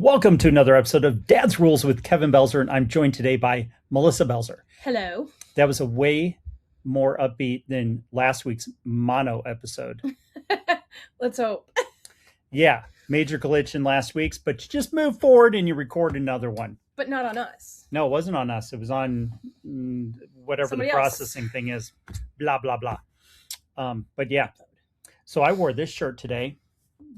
Welcome to another episode of Dad's Rules with Kevin Belzer, and I'm joined today by Melissa Belzer. Hello. That was a way more upbeat than last week's mono episode. Let's hope. Yeah, major glitch in last week's, but you just move forward and you record another one. But not on us. No, it wasn't on us. It was on whatever Somebody the else. processing thing is. Blah, blah, blah. But yeah, so I wore this shirt today.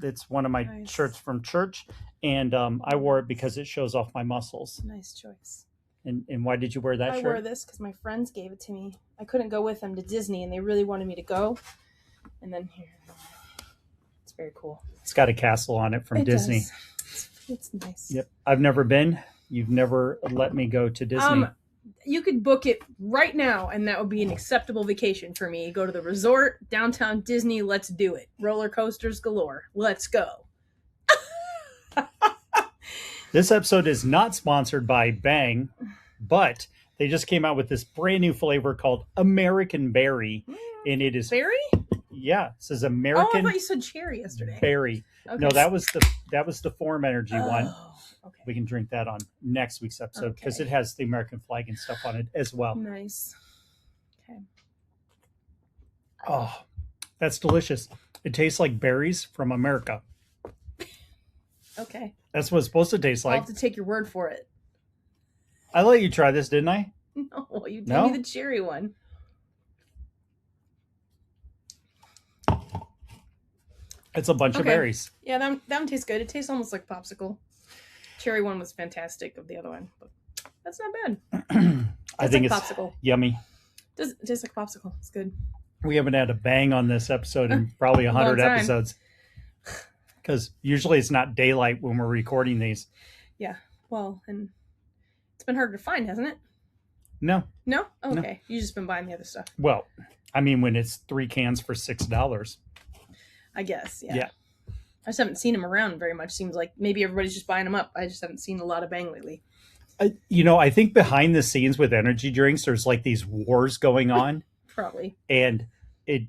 It's one of my Nice. shirts from church, and I wore it because it shows off my muscles. Nice choice. And why did you wear that I shirt? wore this because my friends gave it to me. I couldn't go with them to Disney, and they really wanted me to go. And then here, it's very cool. It's got a castle on it from It Disney. does. It's nice. Yep. I've never been. You've never let me go to Disney. You could book it right now, and that would be an acceptable vacation for me. Go to the resort, downtown Disney. Let's do it. Roller coasters galore. Let's go. This episode is not sponsored by Bang, but they just came out with this brand new flavor called American Berry. And it is, Berry? yeah, it says Oh, I American thought you said cherry yesterday. Berry. Okay. No, that was the Form Energy one. Oh, okay. We can drink that on next week's episode because Okay. it has the American flag and stuff on it as well. Nice. Okay. Oh, that's delicious. It tastes like berries from America. Okay. That's what it's supposed to taste I'll like. have to take your word for it. I let you try this, didn't I? No, you No? told me the cherry one. It's a bunch of Okay. berries. Yeah, that one tastes good. It tastes almost like popsicle. Cherry one was fantastic of the other one, but that's not bad. I Tastes think like it's popsicle. yummy. It tastes like popsicle. It's good. We haven't had a bang on this episode in probably 100 Long time. episodes. Because usually it's not daylight when we're recording these. Yeah. Well, and it's been harder to find, hasn't it? No. No? Oh, No. okay. You just been buying the other stuff. Well, I mean, when it's 3 cans for $6. I guess. Yeah. Yeah. I just haven't seen them around very much. Seems like maybe everybody's just buying them up. I just haven't seen a lot of Bang lately. I think behind the scenes with energy drinks, there's like these wars going on. Probably. And it,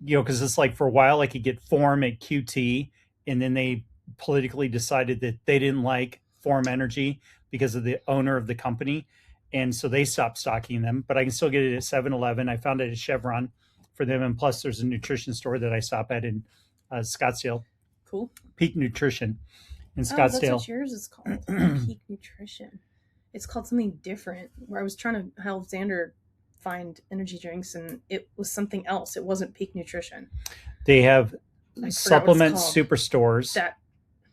because it's like for a while, like you get Form at QT, and then they politically decided that they didn't like Form Energy because of the owner of the company. And so they stopped stocking them, but I can still get it at 7-Eleven. I found it at Chevron for them. And plus there's a nutrition store that I stop at in Scottsdale, Cool. Peak Nutrition in Oh, that's Scottsdale. what yours is called. Peak Nutrition. It's called something different. Where I was trying to help Xander find energy drinks, and it was something else. It wasn't Peak Nutrition. They have what it's supplement called. superstores, That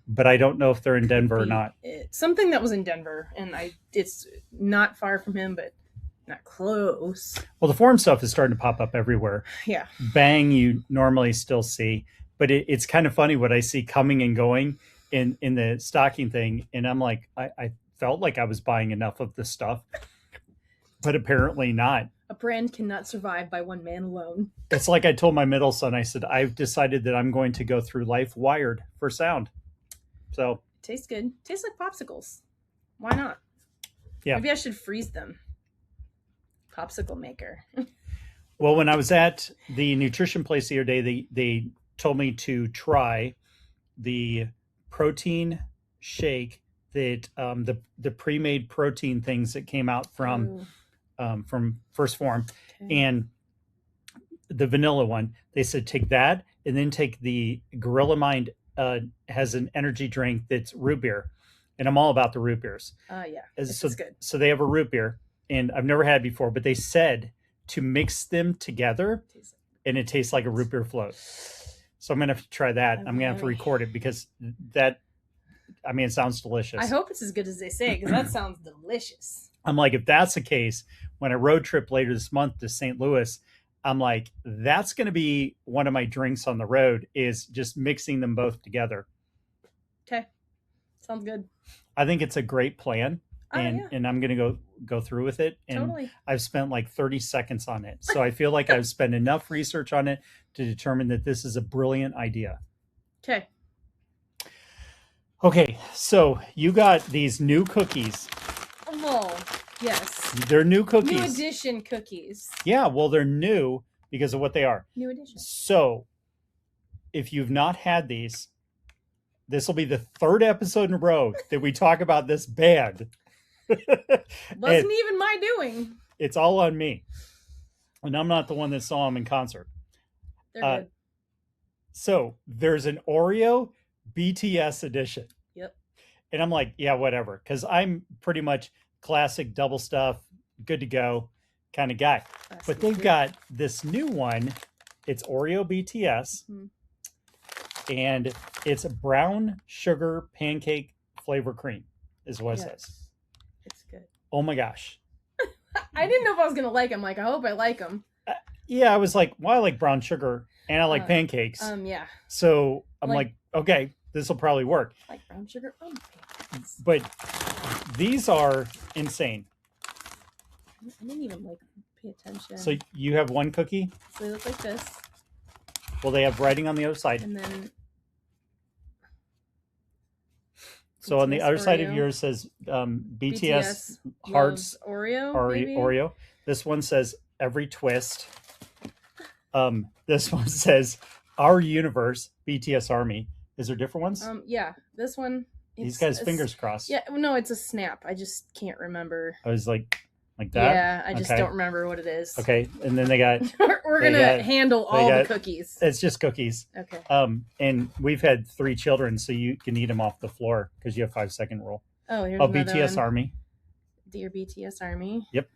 but I don't know if they're in Denver or not. Something that was in Denver, and it's not far from him, but not close. Well, the Form stuff is starting to pop up everywhere. Yeah. Bang you normally still see, but it's kind of funny what I see coming and going in the stocking thing, and I'm like, I felt like I was buying enough of the stuff, but apparently not. A brand cannot survive by one man alone. It's like I told my middle son, I said, I've decided that I'm going to go through life wired for sound. So It tastes good. Tastes like popsicles. Why not? Yeah. Maybe I should freeze them. Popsicle maker. well, when I was at the nutrition place the other day, they told me to try the protein shake that the pre-made protein things that came out from First Form, Okay. and the vanilla one. They said take that and then take the Gorilla Mind has an energy drink that's root beer, and I'm all about the root beers. Yeah. So It's good. so they have a root beer, and I've never had it before, but they said to mix them together, and it tastes like a root beer float. So I'm gonna have to try that. I'm gonna have to record it because that, I mean, it sounds delicious. I hope it's as good as they say, because that sounds delicious. I'm like, if that's the case, when I road trip later this month to St. Louis, I'm like, that's going to be one of my drinks on the road, is just mixing them both together. Okay. Sounds good. I think it's a great plan, and Yeah. and I'm going to go through with it. And Totally. I've spent like 30 seconds on it. So I feel like I've spent enough research on it to determine that this is a brilliant idea. Okay. Okay, so you got these new cookies. Oh, yes. They're new cookies. New edition cookies. Yeah, well, they're new because of what they are. New edition. So if you've not had these, this will be the third episode in a row that we talk about this band. Wasn't even my doing. It's all on me. And I'm not the one that saw them in concert. They're good. So there's an Oreo BTS edition. Yep. And I'm like, yeah, whatever. Because I'm pretty much classic double stuff, good to go kind of guy. But they've got this new one. It's Oreo BTS. Mm-hmm. And it's a brown sugar pancake flavor cream, is what it says. It's good. Oh my gosh. I didn't know if I was going to like them. Like, I hope I like them. Yeah, I was like, well, I like brown sugar and I like pancakes. Yeah. So I'm like, okay, this will probably work. I like brown sugar on pancakes. But these are insane. I didn't even pay attention. So you have one cookie? So they look like this. Well, they have writing on the other side. And then so on the other side of yours says BTS hearts Oreo. This one says every twist. This one says our universe, BTS Army. Is there different ones? Yeah, this one. These guys' fingers crossed. Yeah, no, it's a snap. I just can't remember. I was like that. Yeah, I just don't remember what it is. Okay, and then they got. We're gonna handle all the cookies. It's just cookies. Okay. And we've had 3 children, so you can eat them off the floor because you have 5-second rule. Oh, here's another BTS one. Army. Dear BTS Army. Yep.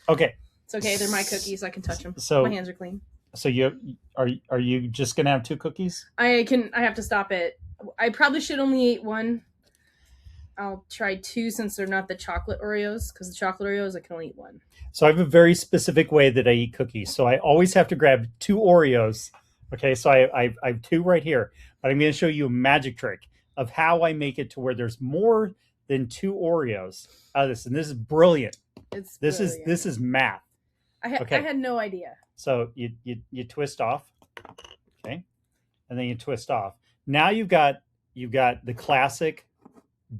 Okay. It's okay. They're my cookies. I can touch them. So my hands are clean. So are you just gonna have 2 cookies? I have to stop it. I probably should only eat one. I'll try 2 since they're not the chocolate Oreos, because the chocolate Oreos I can only eat one. So I have a very specific way that I eat cookies. So I always have to grab 2 Oreos. Okay, so I have 2 right here, but I'm going to show you a magic trick of how I make it to where there's more than 2 Oreos out of this, and this is brilliant. This is math. I had no idea. So you twist off, okay, and then you twist off. Now you've got the classic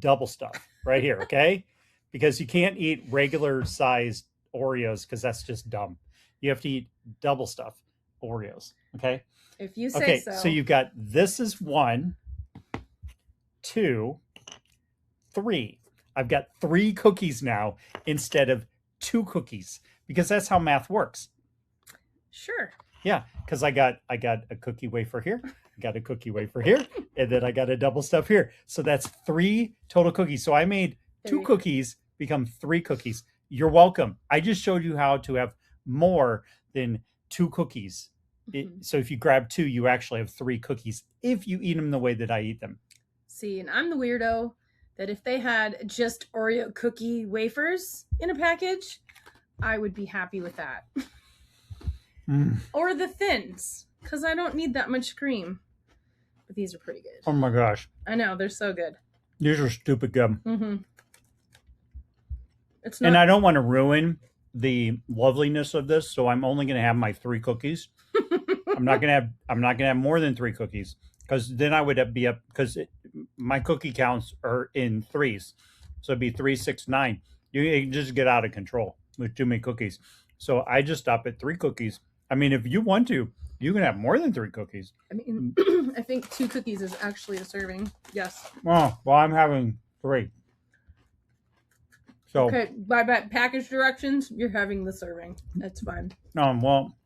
double stuff right here, okay? Because you can't eat regular sized Oreos because that's just dumb. You have to eat double stuff Oreos, okay? If you say so. So you've got this is 1, 2, 3. I've got 3 cookies now instead of 2 cookies because that's how math works. Sure. Yeah, because I got a cookie wafer here, I got a cookie wafer here, and then I got a double stuff here. So that's 3 total cookies. So I made 2 cookies become 3 cookies. You're welcome. I just showed you how to have more than 2 cookies. Mm-hmm. So if you grab 2, you actually have 3 cookies if you eat them the way that I eat them. See, and I'm the weirdo that if they had just Oreo cookie wafers in a package, I would be happy with that. Or the thins, because I don't need that much cream. But these are pretty good. Oh my gosh. I know, they're so good. These are stupid good. Mm-hmm. And I don't want to ruin the loveliness of this, so I'm only going to have my 3 cookies. I'm not going to have more than 3 cookies, because then I would be up, because my cookie counts are in 3s. So it'd be 3, 6, 9. You can just get out of control with too many cookies. So I just stop at 3 cookies. I mean, if you want to, you can have more than 3 cookies. I mean, I think 2 cookies is actually a serving. Yes. Oh, well, I'm having 3. So okay, by package directions, you're having the serving. That's fine. Well,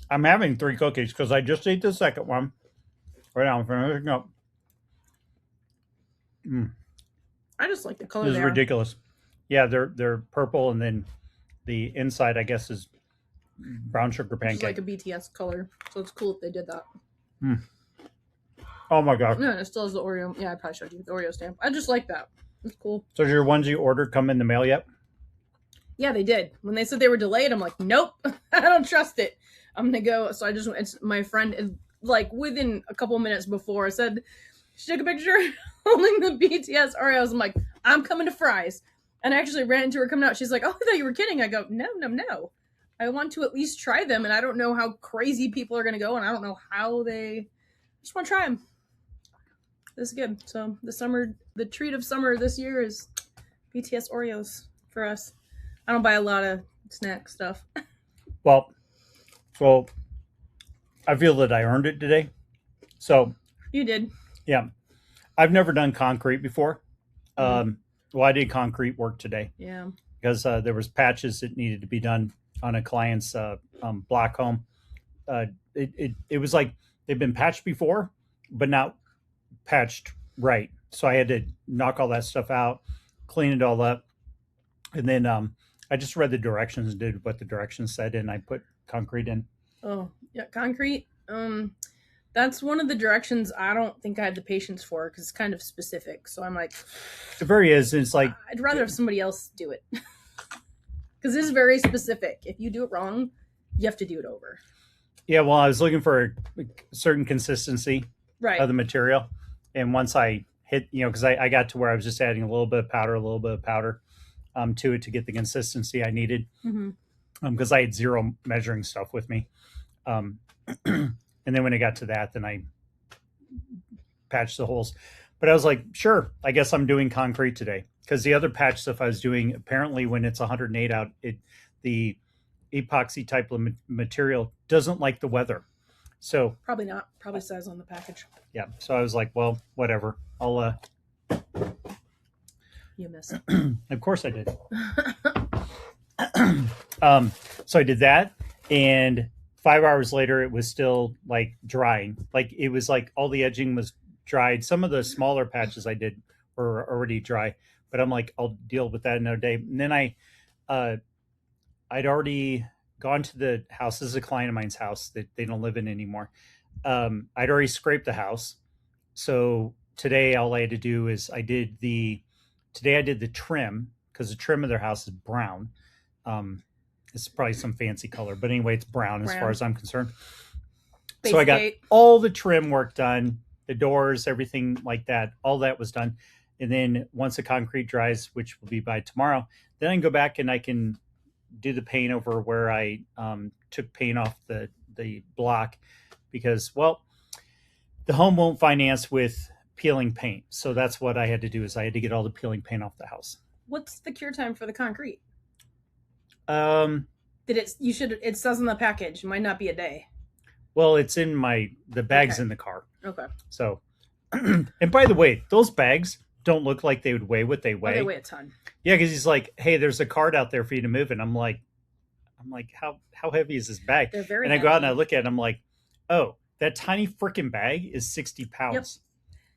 I'm having 3 cookies because I just ate the second one. Right now, I'm finishing up. I just like the color. This is ridiculous. Yeah, they're purple, and then the inside, I guess, is brown sugar pancake. It's like a BTS color, so it's cool if they did that. Oh my god! No, it still has the Oreo. Yeah, I probably showed you the Oreo stamp. I just like that. It's cool. So, your ones you ordered come in the mail yet? Yeah, they did. When they said they were delayed, I'm like, nope, I don't trust it. I'm gonna go. So it's my friend, like within a couple minutes before, I said she took a picture holding the BTS Oreos. I'm like, I'm coming to Fry's, and I actually ran into her coming out. She's like, oh, I thought you were kidding. I go, no. I want to at least try them, and I don't know how crazy people are gonna go, and I don't know how they. I just want to try them. This is good. So the treat of summer this year is BTS Oreos for us. I don't buy a lot of snack stuff. Well, so I feel that I earned it today. So you did. Yeah. I've never done concrete before. Mm. Well, I did concrete work today Yeah. because there was patches that needed to be done on a client's block home. It was like they've been patched before, but not patched right. So I had to knock all that stuff out, clean it all up, and then I just read the directions and did what the directions said, and I put concrete in. Oh, yeah, concrete. That's one of the directions I don't think I have the patience for because it's kind of specific. So I'm like, It very is. And it's like I'd rather have somebody else do it because this is very specific. If you do it wrong, you have to do it over. yeah. Well, I was looking for a certain consistency Right. of the material, and once I hit, because I got to where I was just adding a little bit of powder, to it to get the consistency I needed, Mm-hmm. because I had zero measuring stuff with me. Um, and then when it got to that, then I patched the holes. But I was like, sure, I guess I'm doing concrete today because the other patch stuff I was doing, apparently when it's 108 out, the epoxy type of material doesn't like the weather. So Probably not. Probably says on the package. yeah, so I was like, well, whatever. I'll You miss. of course I did. So I did that, and 5 hours later, it was still like drying. Like it was like all the edging was dried. Some of the smaller patches I did were already dry, but I'm like, I'll deal with that another day. And then uh, I'd already gone to the house. This is a client of mine's house that they don't live in anymore. I'd already scraped the house, so today all I had to do is today I did the trim because the trim of their house is brown. It's probably some fancy color, but anyway, it's brown as far as I'm concerned. So I got all the trim work done, the doors, everything like that. All that was done. And then once the concrete dries, which will be by tomorrow, then I can go back and I can do the paint over where I took paint off the block because, well, the home won't finance with peeling paint. So that's what I had to do is I had to get all the peeling paint off the house. What's the cure time for the concrete? Did it says on the package, it might not be a day. Well, it's in the bag's in the car. Okay. So, and by the way, those bags don't look like they would weigh what they weigh. Oh, they weigh a ton. Yeah, because he's like, hey, there's a cart out there for you to move. And I'm like, how heavy is this bag? They're very and I heavy. go out and I look at it and I'm like, oh, that tiny freaking bag is 60 pounds.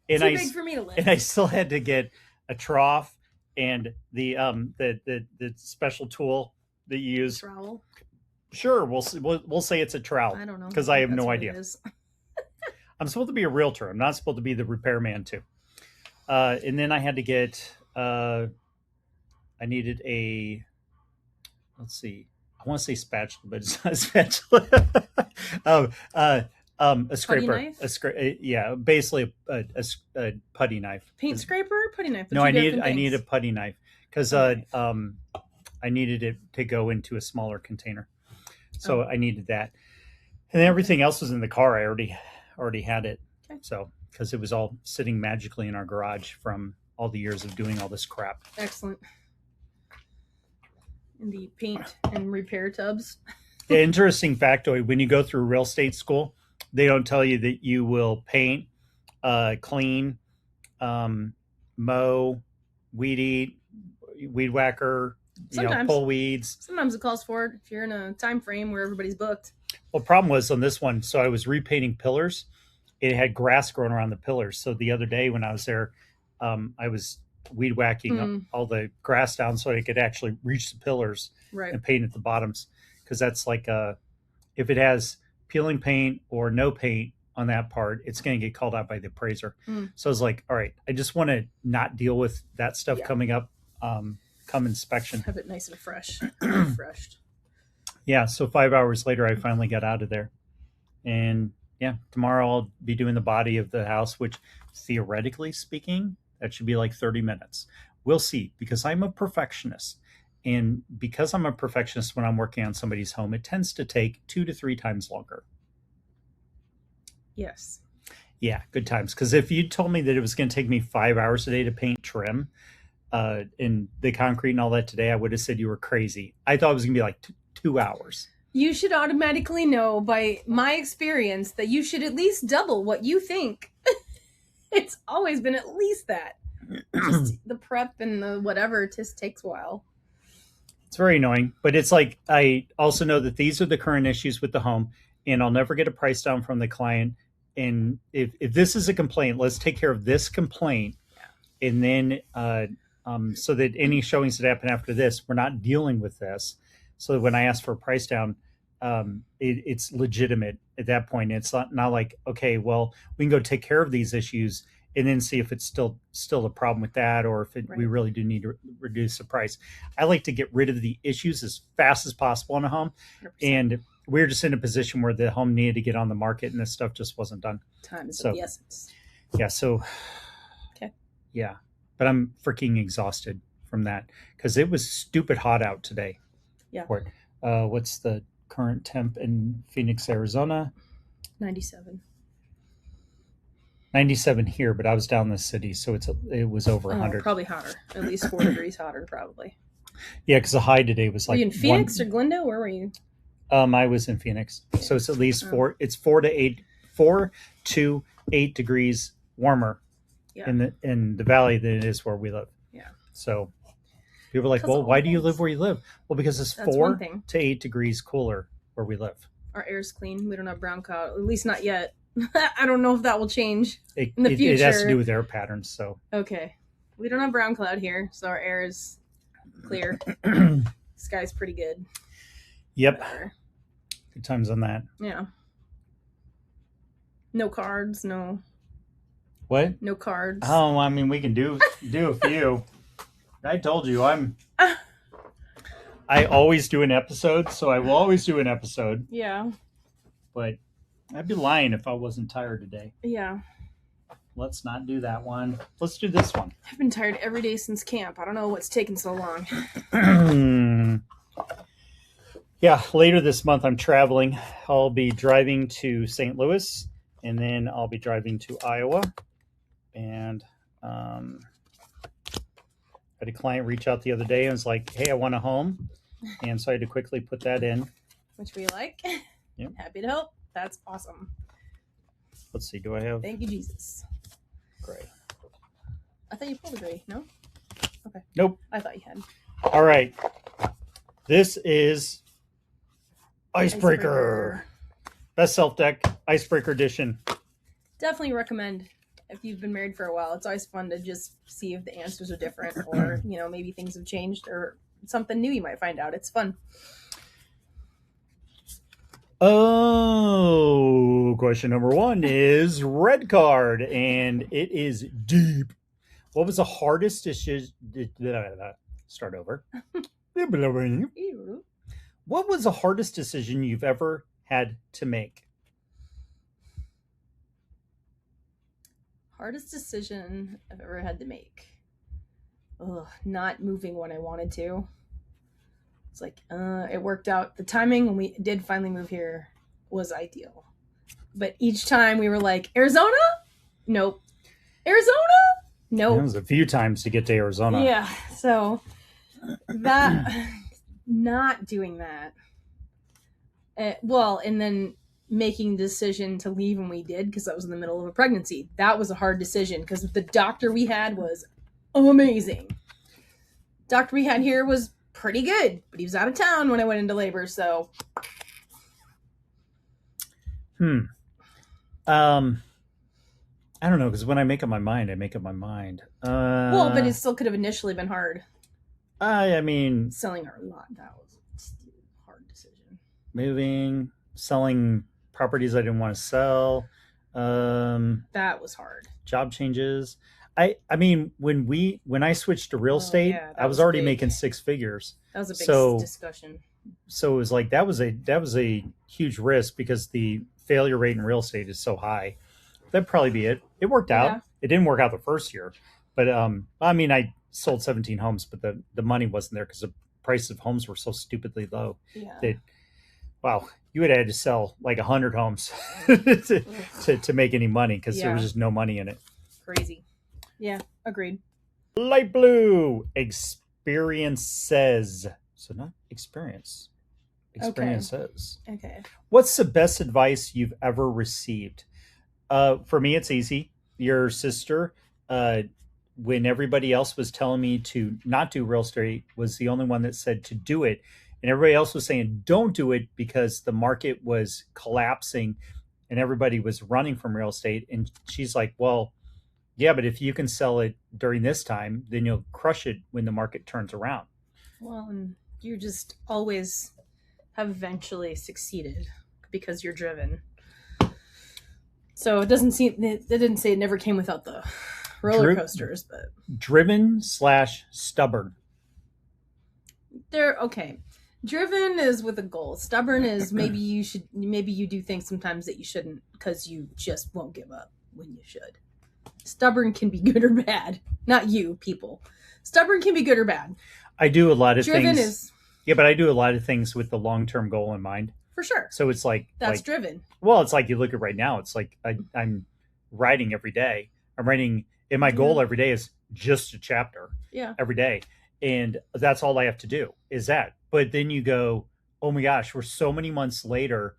Yep. Too big for me to lift. And I still had to get a trough and the special tool that you use. Trowel. Sure, we'll say it's a trowel. I don't know because I have no idea. I'm supposed to be a realtor. I'm not supposed to be the repairman too. And then I had to get. I needed a. Let's see. I want to say spatula, but it's not a spatula. A scraper. Putty knife? Yeah, basically a putty knife. Paint scraper or putty knife? No, I need a putty knife because I needed it to go into a smaller container. So I needed that. And everything else was in the car. I already had it. Okay. So because it was all sitting magically in our garage from all the years of doing all this crap. Excellent. And the paint and repair tubs. The interesting factoid, when you go through real estate school, they don't tell you that you will paint, clean, mow, weed eat, weed whacker, pull weeds. Sometimes it calls for it if you're in a time frame where everybody's booked. Well, problem was on this one, so I was repainting pillars. It had grass growing around the pillars. So the other day when I was there, I was weed whacking all the grass down so I could actually reach the pillars and paint at the bottoms. Because that's like if it has peeling paint or no paint on that part, it's going to get called out by the appraiser. So I was like, all right, I just want to not deal with that stuff coming up come inspection. Have it nice and fresh. Refreshed. Yeah, so 5 hours later, I finally got out of there. And yeah, tomorrow I'll be doing the body of the house, which theoretically speaking, that should be like 30 minutes. We'll see, because I'm a perfectionist. And because I'm a perfectionist when I'm working on somebody's home, it tends to take 2 to 3 times longer. Yes. Yeah, good times. Because if you told me that it was going to take me 5 hours a day to paint trim and the concrete and all that today, I would have said you were crazy. I thought it was going to be like 2 hours. You should automatically know by my experience that you should at least double what you think. It's always been at least that. Just the prep and the whatever just takes a while. It's very annoying, but it's like I also know that these are the current issues with the home, and I'll never get a price down from the client. And if this is a complaint, let's take care of this complaint, and then so that any showings that happen after this, we're not dealing with this. So that when I ask for a price down, it's legitimate at that point. It's not like, okay, well, we can go take care of these issues and then see if it's still a problem with that, or if we Right. really do need to reduce the price. I like to get rid of the issues as fast as possible in a home, 100%. and we're just in a position where the home needed to get on the market, and this stuff just wasn't done. Time is So of the essence. yeah, so Okay. yeah, but I'm freaking exhausted from that because it was stupid hot out today. Yeah. What's the current temp in Phoenix, Arizona? 97. 97 here, but I was down in the city, so it was over 100. Probably hotter. At least 4 degrees hotter, probably. Yeah, because the high today was Were like you in Phoenix or Glendale? Where were you? I was in Phoenix, so it's at least four. It's 4 to 8 degrees warmer in the valley than it is where we live. Yeah. So people are like, well, why do you live where you live? Well, because it's 4 to 8 degrees cooler where we live. Our air's clean. We don't have brown cloud, at least not yet. I don't know if that will change in the future. It has to do with air patterns. So okay, we don't have brown cloud here, so our air is clear. Sky's pretty good. Yep. Whatever. Good times on that. Yeah. No cards. No. What? No cards. Oh, I mean, we can do a few. I told you I always do an episode, so I will always do an episode. Yeah. But I'd be lying if I wasn't tired today. Yeah. Let's not do that one. Let's do this one. I've been tired every day since camp. I don't know what's taking so long. Yeah, later this month I'm traveling. I'll be driving to St. Louis, and then I'll be driving to Iowa. And I had a client reach out the other day and was like, hey, I want a home. And so I had to quickly put that in. Which we like. Yep. Happy to help. That's awesome. Let's see. Do I have? Thank you, Jesus. Gray. I thought you pulled a gray. No? Okay. Nope. I thought you had. All right. This is Icebreaker. Best self deck, Icebreaker edition. Definitely recommend if you've been married for a while. It's always fun to just see if the answers are different, or maybe things have changed, or something new you might find out. It's fun. Oh, question number 1 is red card, and it is deep. What was the hardest decision? Start over. What was the hardest decision you've ever had to make? Hardest decision I've ever had to make. Ugh, not moving when I wanted to. It's like, it worked out. The timing when we did finally move here was ideal. But each time we were like, Arizona? Nope. Arizona? Nope. It was a few times to get to Arizona. Yeah, so that, not doing that. And then making the decision to leave when we did, because I was in the middle of a pregnancy. That was a hard decision, because the doctor we had was amazing. Doctor we had here was pretty good, but he was out of town when I went into labor, so. I don't know, because when I make up my mind, I make up my mind. Well, but it still could have initially been hard. I mean, selling our lot, that was a hard decision. Moving, selling properties I didn't want to sell. That was hard. Job changes. I mean, when I switched to real estate, I was already making 6 figures. That was a big discussion. So it was like that was a huge risk, because the failure rate in real estate is so high. That'd probably be it. It worked out. Yeah. It didn't work out the first year, but I mean, I sold 17 homes, but the money wasn't there because the price of homes were so stupidly low. Yeah. That, wow, you would have had to sell like 100 homes to make any money, because there was just no money in it. Crazy. Yeah, agreed. Light blue, experience says. So not experience. Experience says. Okay. What's the best advice you've ever received? For me, it's easy. your sister, uh, when everybody else was telling me to not do real estate, was the only one that said to do it. And everybody else was saying don't do it because the market was collapsing and everybody was running from real estate. And she's like, well, yeah, but if you can sell it during this time, then you'll crush it when the market turns around. Well, and you just always have eventually succeeded because you're driven. So it doesn't seem, it didn't say it never came without the roller coasters, but Driven slash stubborn. they're okay. Driven is with a goal. Stubborn is maybe you do things sometimes that you shouldn't because you just won't give up when you should. Stubborn can be good or bad. Not you, people. Stubborn can be good or bad. I do a lot of Driven things. is Yeah, but I do a lot of things with the long term goal in mind. for sure. So it's like That's driven. Well, it's like you look at right now. It's like I'm writing every day. I'm writing, and my goal every day is just a chapter. Yeah. Every day, and that's all I have to do is that. But then you go, oh my gosh, we're so many months later,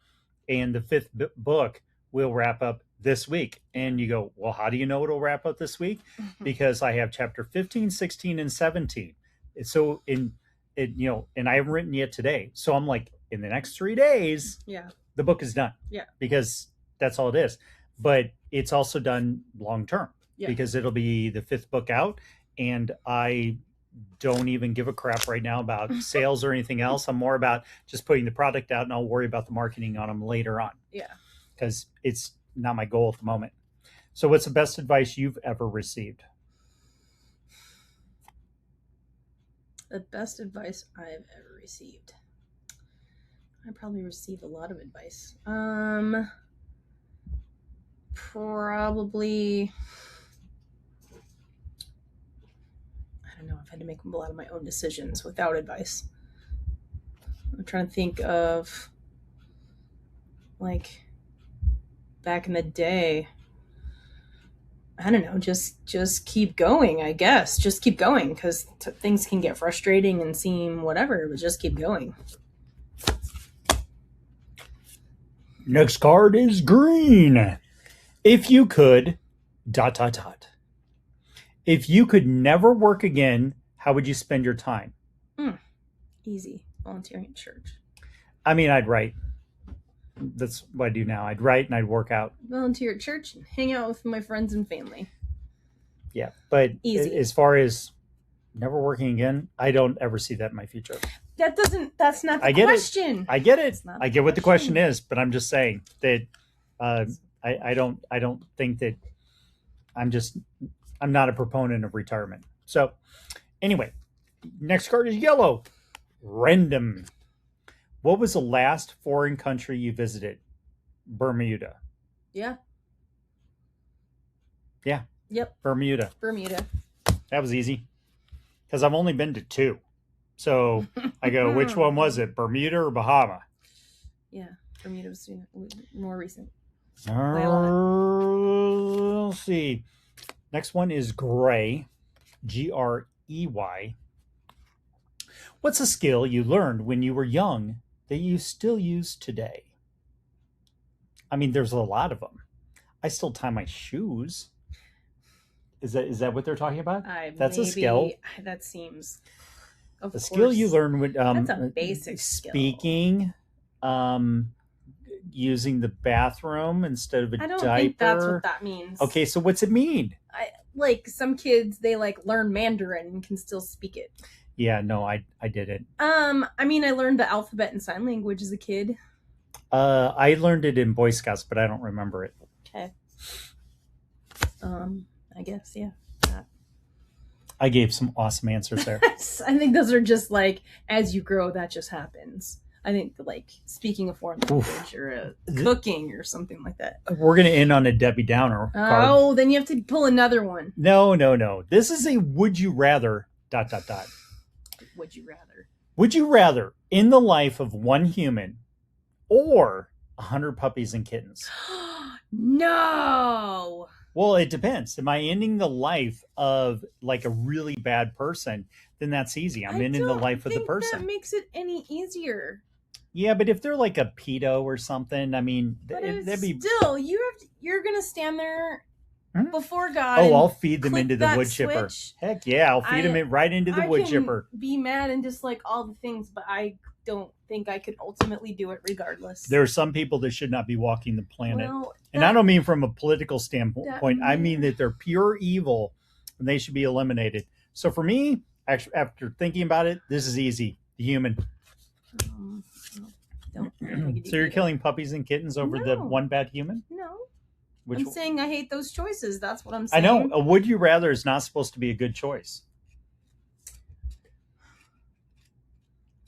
and the fifth book will wrap up this week. And you go, well, how do you know it'll wrap up this week? Because I have chapter 15, 16, and 17. So and I haven't written yet today. So I'm like, in the next 3 days, Yeah. the book is done. Yeah. Because that's all it is. But it's also done long term. Yeah. Because it'll be the fifth book out. And I don't even give a crap right now about sales or anything else. I'm more about just putting the product out, and I'll worry about the marketing on them later on. Yeah. Because it's not my goal at the moment. So what's the best advice you've ever received? The best advice I've ever received. I probably received a lot of advice. Probably, I don't know. I've had to make a lot of my own decisions without advice. I'm trying to think of, like, back in the day. I don't know. Just keep going. I guess just keep going because things can get frustrating and seem whatever, but just keep going. Next card is green. If you could, ... If you could never work again, how would you spend your time? Easy. Volunteering at church. I mean, I'd write. That's what I do now. I'd write and I'd work out. Volunteer at church and hang out with my friends and family. Yeah. But Easy. As far as never working again, I don't ever see that in my future. That's not the I get question. I get it. I get what the question question. is, but I'm just saying that I don't think that I'm not a proponent of retirement. So anyway, next card is yellow. Random. What was the last foreign country you visited? Bermuda. Yeah. Yeah. Yep. Bermuda. Bermuda. That was easy. Because I've only been to 2. So I go, which one was it? Bermuda or Bahama? Yeah. Bermuda was more recent. Let's see. Next one is gray. Grey. What's a skill you learned when you were young that you still use today? I mean, there's a lot of them. I still tie my shoes. Is that what they're talking about? That's a skill. That seems. A skill you learn when that's a basic speaking, using the bathroom instead of a diaper. I don't think that's what that means. Okay, so what's it mean? Like some kids, they like learn Mandarin and can still speak it. Yeah, no, I didn't. I mean, I learned the alphabet and sign language as a kid. I learned it in Boy Scouts, but I don't remember it. Okay. I guess, yeah. I gave some awesome answers there. I think those are just like, as you grow, that just happens. I think like speaking a foreign language or cooking or something like that. We're going to end on a Debbie Downer card. Oh, then you have to pull another one. No. This is a would you rather ... Would you rather? Would you rather in the life of one human or 100 puppies and kittens? No. Well, it depends. Am I ending the life of like a really bad person? Then that's easy. I'm ending the life of the person. That makes it any easier. Yeah, but if they're like a pedo or something, I mean, But that'd be still you're gonna stand there before God. Oh, and I'll feed them click into the that wood chipper. switch, Heck yeah, I'll feed them right into the I wood can chipper. be mad and dislike all the things, but I don't think I could ultimately do it regardless. There are some people that should not be walking the planet. Well, and I don't mean from a political standpoint. I mean that they're pure evil and they should be eliminated. So for me, actually, after thinking about it, this is easy. The human. Don't So you're killing puppies and kittens over the one bad human? No. Which I'm saying I hate those choices. That's what I'm saying. I know. A would you rather is not supposed to be a good choice.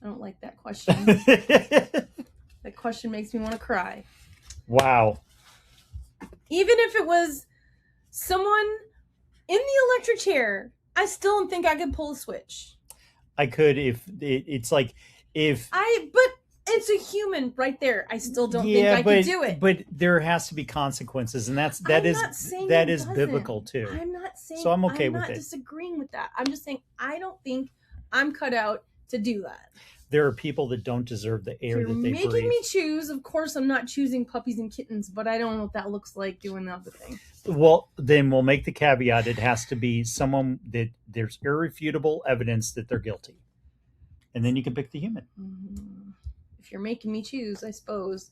I don't like that question. That question makes me want to cry. Wow. Even if it was someone in the electric chair, I still don't think I could pull a switch. I could if it's like if but it's a human right there. I still don't think I could do it. But there has to be consequences, and that is biblical too. I'm not saying so I'm okay with it. I'm not disagreeing with that. I'm just saying I don't think I'm cut out to do that. There are people that don't deserve the air that they breathe. You're making me choose. Of course, I'm not choosing puppies and kittens, but I don't know what that looks like doing the other thing. Well, then we'll make the caveat. It has to be someone that there's irrefutable evidence that they're guilty. And then you can pick the human. If you're making me choose, I suppose.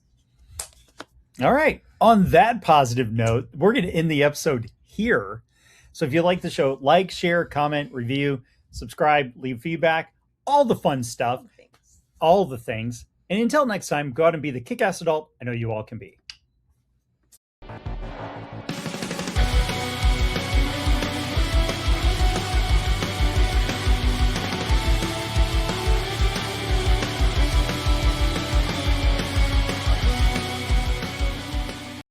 All right. On that positive note, we're going to end the episode here. So if you like the show, like, share, comment, review, subscribe, leave feedback, all the fun stuff, all the things. And until next time, go out and be the kick-ass adult I know you all can be.